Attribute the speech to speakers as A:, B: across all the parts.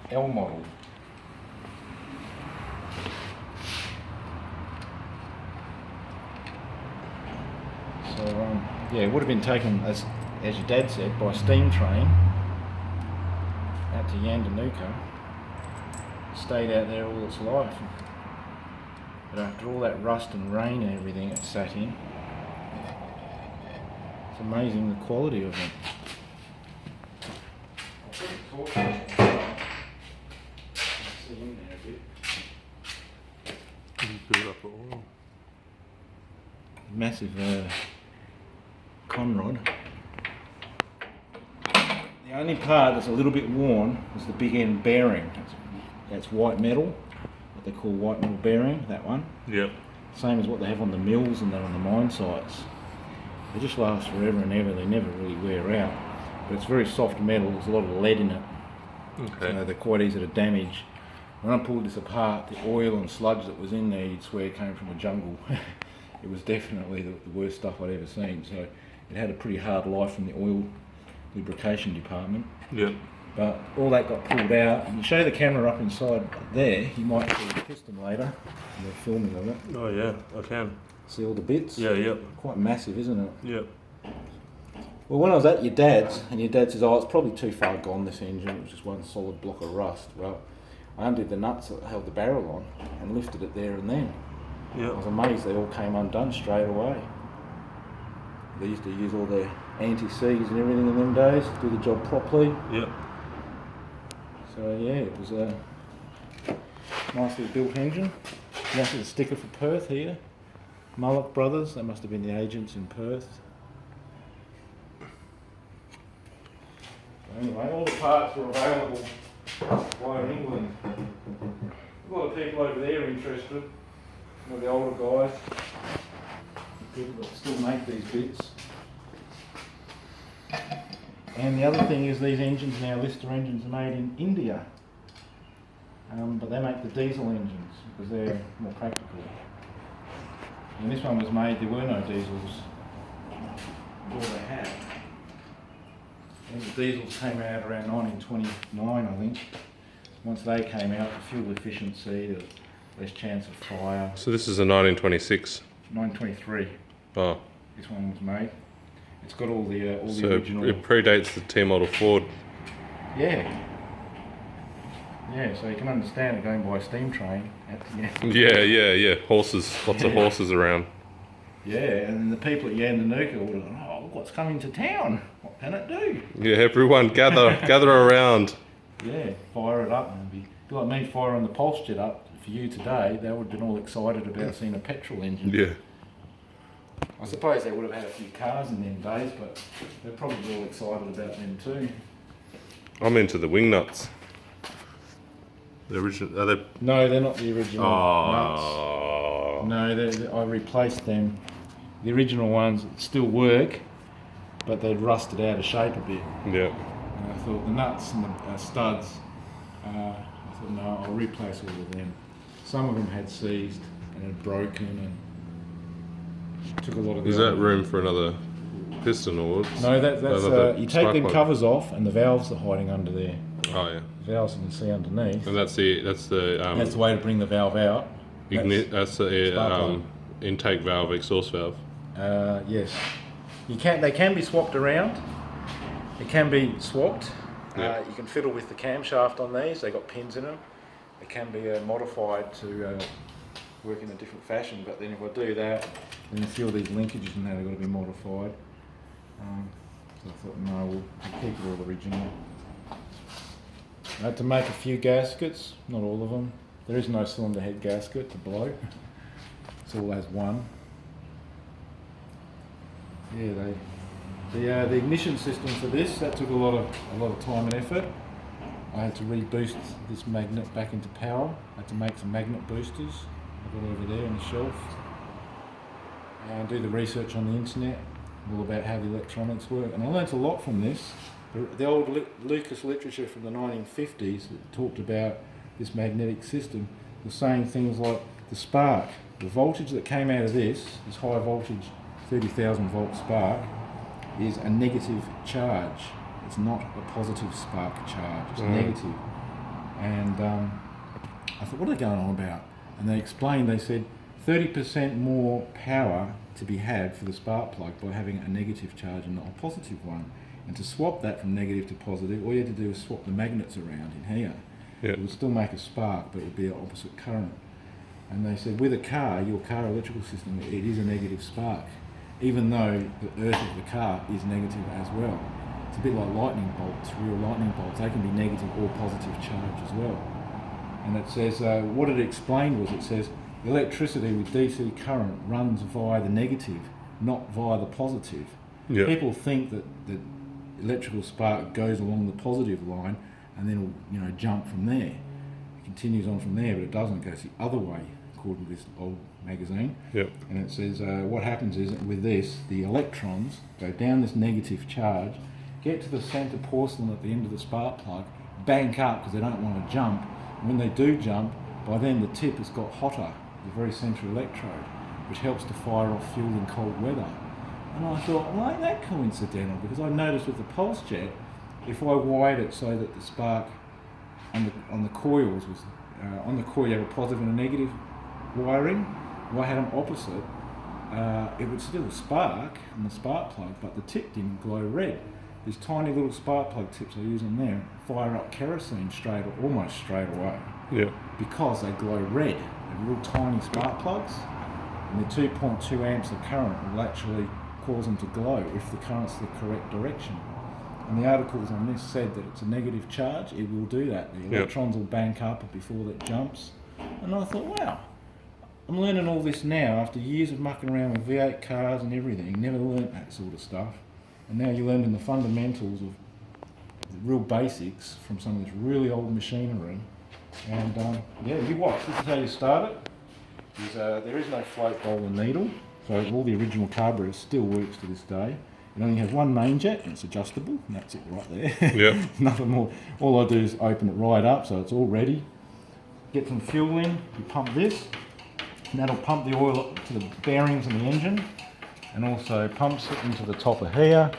A: L model. So yeah, it would have been taken, as your dad said, by steam train out to Yandanooka. Stayed out there all its life. But after all that rust and rain and everything it sat in, it's amazing the quality of it.
B: Build up oil.
A: Massive conrod. The only part that's a little bit worn is the big end bearing. That's white metal, what they call white metal bearing, that one.
B: Yep.
A: Same as what they have on the mills and that on the mine sites. They just last forever and ever, they never really wear out. But it's very soft metal, there's a lot of lead in it.
B: Okay.
A: So they're quite easy to damage. When I pulled this apart, the oil and sludge that was in there, you'd swear it came from a jungle. It was definitely the worst stuff I'd ever seen. So it had a pretty hard life from the oil lubrication department.
B: Yep.
A: But all that got pulled out. You show the camera up inside there, you might see the piston later. They're filming of it.
B: Oh yeah, I can.
A: See all the bits?
B: Yeah, yep.
A: Quite massive, isn't it?
B: Yep.
A: Well, when I was at your dad's, and your dad says, oh, it's probably too far gone, this engine, it was just one solid block of rust. Well, I undid the nuts that held the barrel on and lifted it there and then. I was
B: Yep.
A: amazed they all came undone straight away. They used to use all their anti-seize and everything in them days, do the job properly.
B: Yep.
A: So yeah, it was a nicely built engine. That's a sticker for Perth here. Mullock Brothers, they must have been the agents in Perth. Anyway, all the parts were available via England. A lot of people over there interested. Some of the older guys, the people that still make these bits. And the other thing is these engines now, Lister engines, are made in India. But they make the diesel engines because they're more practical. And this one was made, there were no diesels. All they had. And the diesels came out around 1929, I think. Once they came out, the fuel efficiency, there was less chance of fire.
B: So this is a 1926.
A: 1923,
B: Oh.
A: this one was made. It's got all the
B: So
A: original.
B: it predates the T model Ford.
A: Yeah. Yeah, so you can understand it going by a steam train at the end.
B: Yeah. Horses, lots of
A: Yeah.
B: horses around.
A: Yeah, and the people at Yandanooka would have gone, oh, look what's coming to town. What can it do?
B: Yeah, everyone gather around.
A: Yeah, fire it up and be like me firing the pulse jet up for you today. They would have been all excited about seeing a petrol engine.
B: Yeah.
A: I suppose they would have had a few cars in them days, but they're probably all excited about them too.
B: I'm into the wing nuts. The original. Are they?
A: No, they're not the original nuts.
B: Oh.
A: No, I replaced them. The original ones still work, but they'd rusted out of shape a bit.
B: Yeah.
A: And I thought the nuts and the studs, I thought no, I'll replace all of them. Some of them had seized and had broken and took a lot of the
B: Is that
A: other-
B: room for another piston or?
A: No, that's
B: another
A: you take
B: spark
A: them
B: plug?
A: covers off and the valves are hiding under there.
B: Oh yeah.
A: The valves you can see underneath.
B: And that's the
A: That's the way to bring the valve out.
B: That's the
A: spark plug.
B: intake valve, exhaust valve.
A: Yes, they can be swapped around. It can be swapped.
B: Yeah.
A: You can fiddle with the camshaft on these. They got pins in them. It can be modified to work in a different fashion. But then if I do that, then a few of these linkages and that have got to be modified. So I thought no, we'll keep it all original. I had to make a few gaskets, not all of them. There is no cylinder head gasket to blow. It all has one. Yeah, the ignition system for this, that took a lot of time and effort. I had to reboost this magnet back into power. I had to make some magnet boosters. I've got over there on the shelf. And do the research on the internet, all about how the electronics work. And I learnt a lot from this. The old Lucas literature from the 1950s that talked about this magnetic system was saying things like the spark, the voltage that came out of this high voltage 30,000 volt spark, is a negative charge. it's not a positive spark charge, it's negative. And I thought, what are they going on about? And they explained, they said 30% more power to be had for the spark plug by having a negative charge and not a positive one. And to swap that from negative to positive, all you had to do was swap the magnets around in here. It would still make a spark, but it would be an opposite current. And they said, with a car, your car electrical system, it is a negative spark, even though the earth of the car is negative as well. It's a bit like lightning bolts, real lightning bolts. They can be negative or positive charge as well. And it says, what it explained was, it says, electricity with DC current runs via the negative, not via the positive. People think that the electrical spark goes along the positive line and then will, you know, jump from there. It continues on from there, but it doesn't. It goes the other way, according to this old magazine. And it says what happens is, with this, the electrons go down this negative charge, get to the centre porcelain at the end of the spark plug, bank up because they don't want to jump. And when they do jump, by then the tip has got hotter, the very centre electrode, which helps to fire off fuel in cold weather. And I thought, well, ain't that coincidental? Because I noticed with the pulse jet, if I wired it so that the spark on the coils was on the coil you have a positive and a negative wiring, if I had them opposite, it would still spark on the spark plug, but the tip didn't glow red. These tiny little spark plug tips I use in there fire up kerosene almost straight away. Because they glow red. They're real tiny spark plugs, and the 2.2 amps of current will actually cause them to glow if the current's the correct direction. And the articles on this said that it's a negative charge, it will do that. The electrons will bank up before it jumps. And I thought, wow, I'm learning all this now after years of mucking around with V8 cars and everything. Never learnt that sort of stuff. And now you're learning the fundamentals of the real basics from some of this really old machinery. And yeah, you watch, this is how you start it. There is no float, bowl and needle, so all the original carburetor still works to this day. It only has one main jet and it's adjustable, and that's it right there. Nothing more. All I do is open it right up so it's all ready. Get some fuel in, you pump this, and that'll pump the oil up to the bearings in the engine, and also pumps it into the top of here,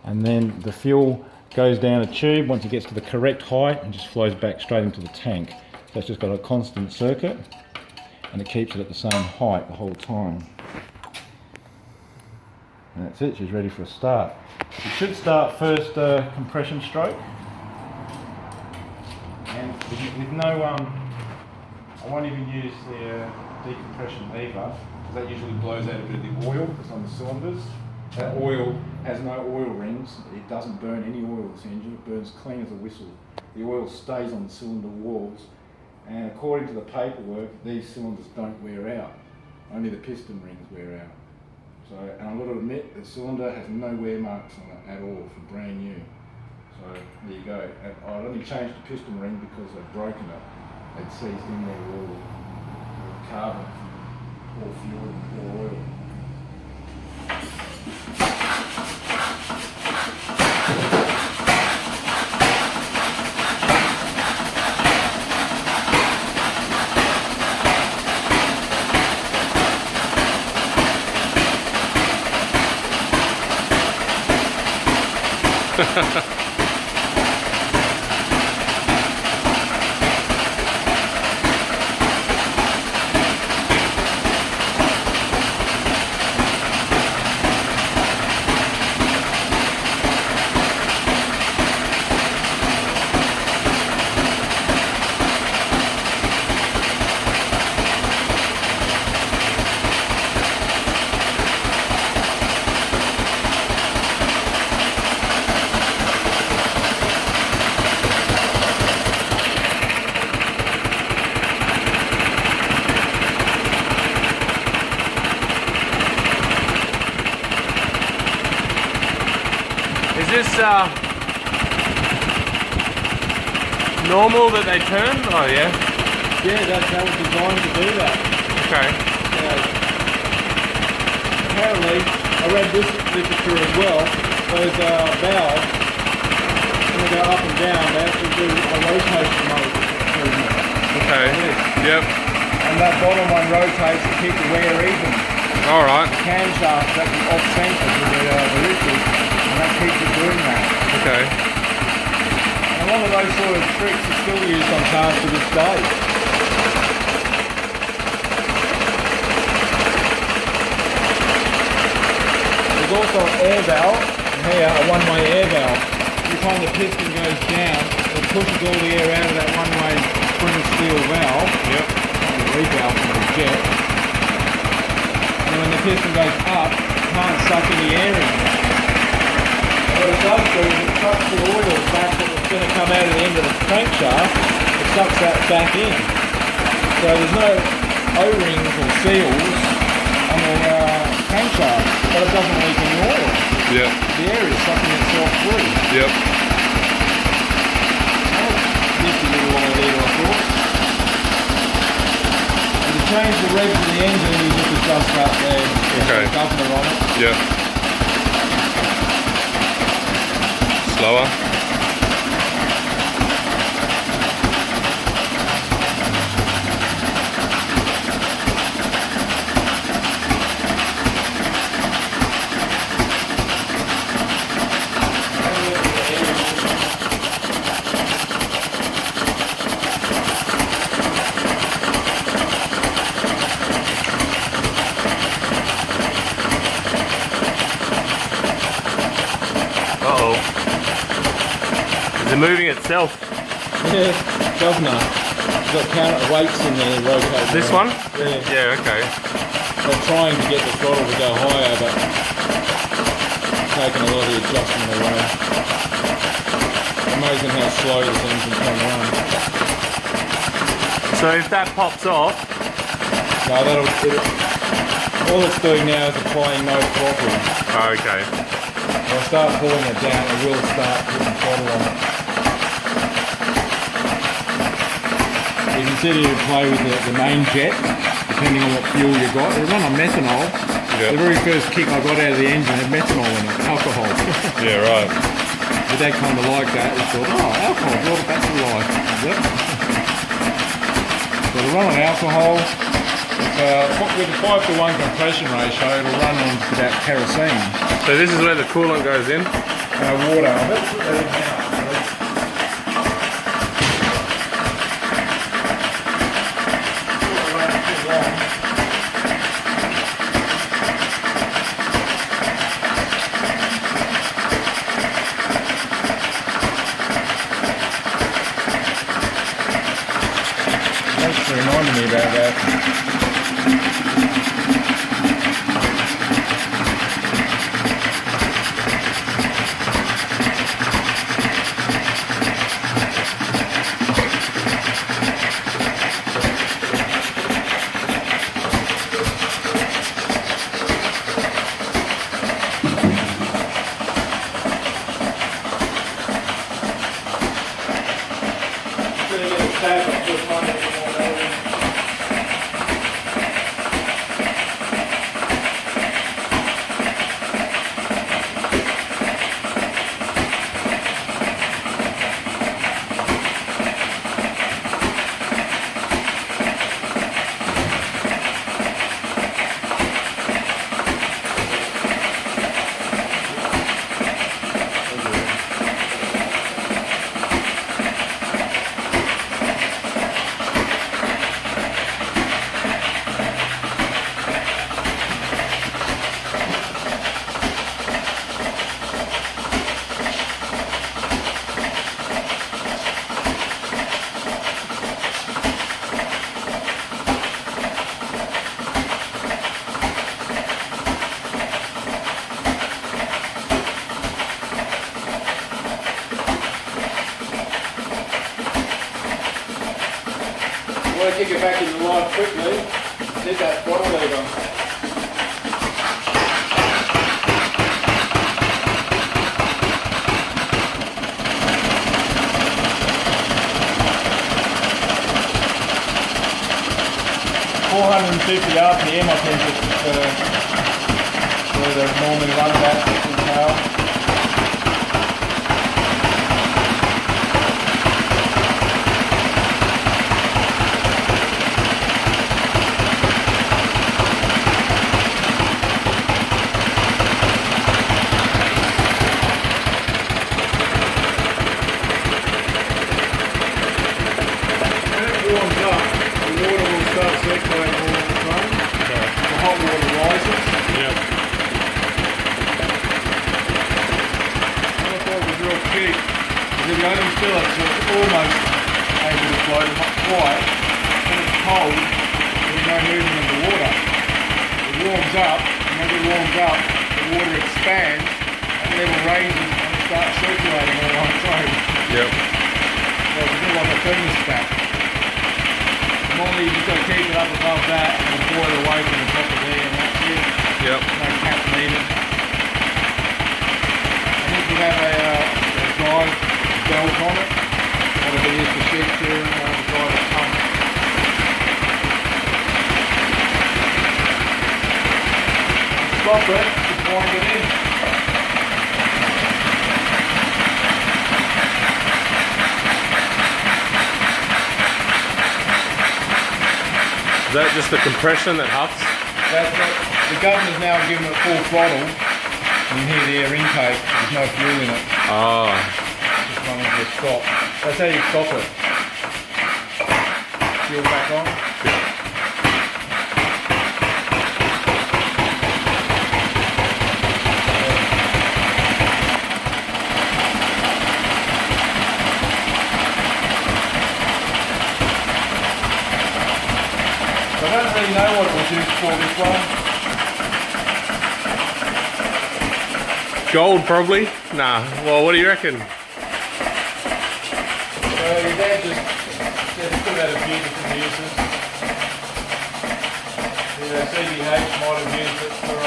A: and then the fuel goes down a tube once it gets to the correct height and just flows back straight into the tank. So it's just got a constant circuit and it keeps it at the same height the whole time. And that's it, she's ready for a start. You should start first compression stroke. And with no, I won't even use the decompression either, because that usually blows out a bit of the oil that's on the cylinders. That oil has no oil rings, it doesn't burn any oil in this engine, it burns clean as a whistle. The oil stays on the cylinder walls, and according to the paperwork, these cylinders don't wear out, only the piston rings wear out. So, and I've got to admit, the cylinder has no wear marks on it at all for brand new. So there you go. And I'd only changed the piston ring because they'd broken it. They'd seized in there with all the carbon from poor fuel and poor oil.
B: Is this normal that they turn? Oh yeah.
A: Yeah, that was designed to do that.
B: Okay.
A: Apparently, I read this literature as well, those valves, when they go up and down, they actually do a rotation mode movement.
B: Okay. Yep.
A: And that bottom one rotates to keep the wear even.
B: Alright.
A: The camshaft is actually off-centre to the lifters, and that keeps it doing that.
B: Okay.
A: And a lot of those sort of tricks are still used on cars to this day. There's also an air valve, and here a one-way air valve. Every time the piston goes down, it pushes all the air out of that one-way spring steel valve.
B: Yep.
A: The revalve from the jet. And when the piston goes up, it can't suck any air in. What it does do is it sucks the oil back that was going to come out of the end of the crankshaft. It sucks that back in. So there's no O-rings or seals on the crankshaft, but it doesn't leak any oil.
B: Yep.
A: The air is sucking itself through.
B: Yep.
A: Nifty little idea, I thought. And to change the revs of the engine, you just adjust that there.
B: Okay.
A: The governor on it.
B: Yep. Slower. Uh-oh. Is it moving itself?
A: Yeah, governor. It's got counter weights in there rotating.
B: This
A: around.
B: one?
A: Yeah.
B: Yeah, okay.
A: They're trying to get the throttle to go higher, but taking a lot of the adjustment away. Amazing how slow this engine can run.
B: So if that pops off,
A: No, all it's doing now is applying no throttle.
B: oh, okay.
A: If I start pulling it down, it will start putting throttle on it. You can sit here and play with the main jet, depending on what fuel you got. They run on methanol.
B: Yep.
A: The very first kick I got out of the engine had methanol in it, alcohol.
B: Yeah, right.
A: My dad kind of liked that. He thought, oh, alcohol, what a battery life. Yep. So to run on alcohol, with a 5-to-1 compression ratio, it'll run on about kerosene.
B: So this is where the coolant goes in?
A: Water. Let's put that in now. Thanks for reminding me about that. I want to kick it back in the line quickly. Hit that throttle lever. RPM, I think it's where they normally run about 50 power. only fill it so it's almost able to float, not quite. When it's cold, there's no movement of the water. It warms up, and as it warms up, the water expands, and the level raises, and it starts circulating all on its own.
B: Yep.
A: So it's a bit like a thermostat. Normally you just got to keep it up above that and boil away from the top of there, and that's it.
B: Yep.
A: No cap needed. I think you have a drive belt on it. That'll be used for sheep shearing or the drive a pump. Stop it, just wind it in.
B: Is that just the compression that huffs?
A: That's it. The governor's now given it full throttle. You can hear the air intake, there's no fuel in it.
B: Ah.
A: Just running to a stop. That's how you stop it. Fuel back on. I don't really know what it was used for, this one.
B: Gold, probably? Nah. Well, what do you reckon?
A: So your dad just put out a few different uses. The CBH might have used it for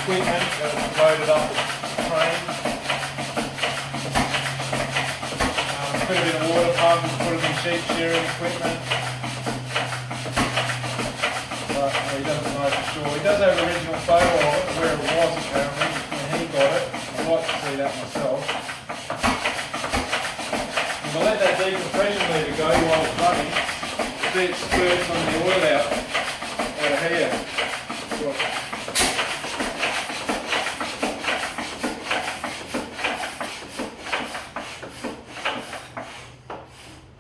A: equipment that was loaded up the train. Put it in a water pump and put it in sheep shearing equipment. But he doesn't know for sure. He does have an original photo of it, where it was apparently, when he got it. I'd like to see that myself. If I let that decompression meter go while it's running, see it spurt some of the oil out of here.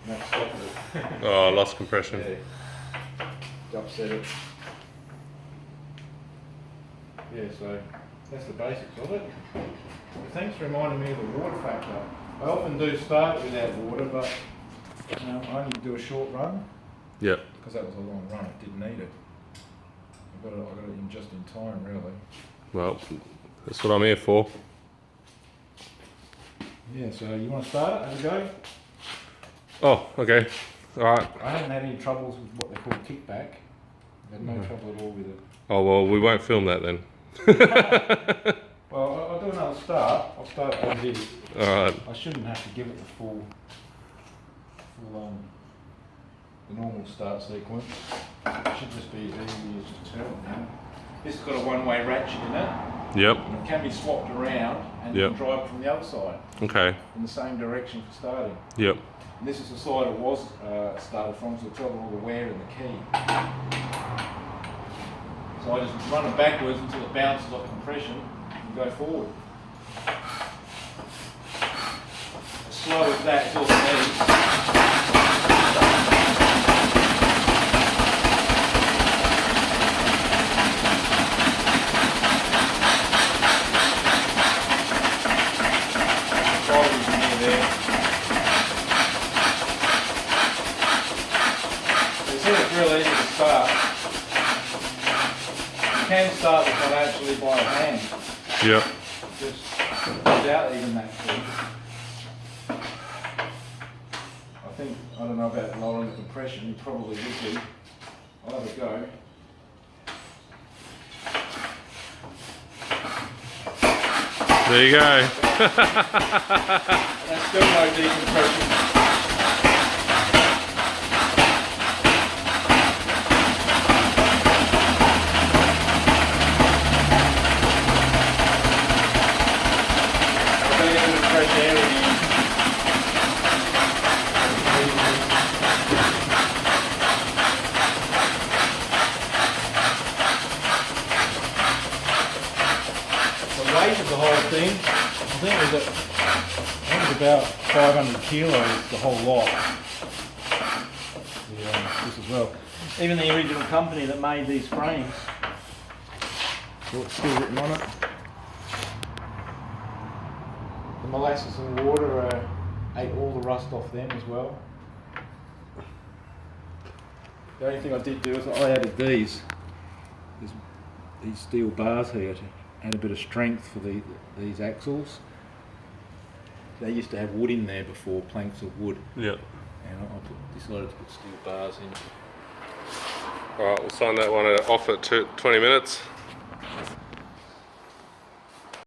A: That stopped it.
B: Oh, I lost compression.
A: Yeah. Upset it. Yeah, so that's the basics of it. But thanks for reminding me of the water factor. I often do start without water, but I only do a short run.
B: Yep.
A: Because that was a long run, it didn't need it. I got it in just in time, really.
B: Well, that's what I'm here for.
A: Yeah, so you want to start it? Have a go?
B: Oh, okay. Alright.
A: I haven't had any troubles with what they call kickback. I've had no trouble at all with it.
B: Oh, well, we won't film that then.
A: Well, I'll do another start. I'll start it as is.
B: Alright.
A: I shouldn't have to give it the full the normal start sequence. It should just be as easy as just turn it now. This has got a one-way ratchet in it.
B: Yep.
A: And it can be swapped around and you can drive from the other side
B: Okay.
A: in the same direction for starting.
B: Yep.
A: And this is the side it was started from, so it's got all the wear in the key. So I just run it backwards until it bounces off compression and go forward. As slow as that is all it needs. Batteries in there. So you see it's real easy to start. You can start this one actually by hand.
B: Yep.
A: Just without even that key. I don't know about lowering the compression, you probably would be. I'll have a go.
B: There you go.
A: That's still no decompression. I've got to get a bit of fresh air in here. The weight of the whole thing, I think it was about 500 kilos, the whole lot. This as well. Even the original company that made these frames, so it's still written on it. molasses and water ate all the rust off them as well. The only thing I did do is I added these steel bars here to add a bit of strength for these axles. They used to have wood in there before, planks of wood.
B: Yeah.
A: And I decided to put steel bars in.
B: Alright, we'll sign that one off at 20 minutes.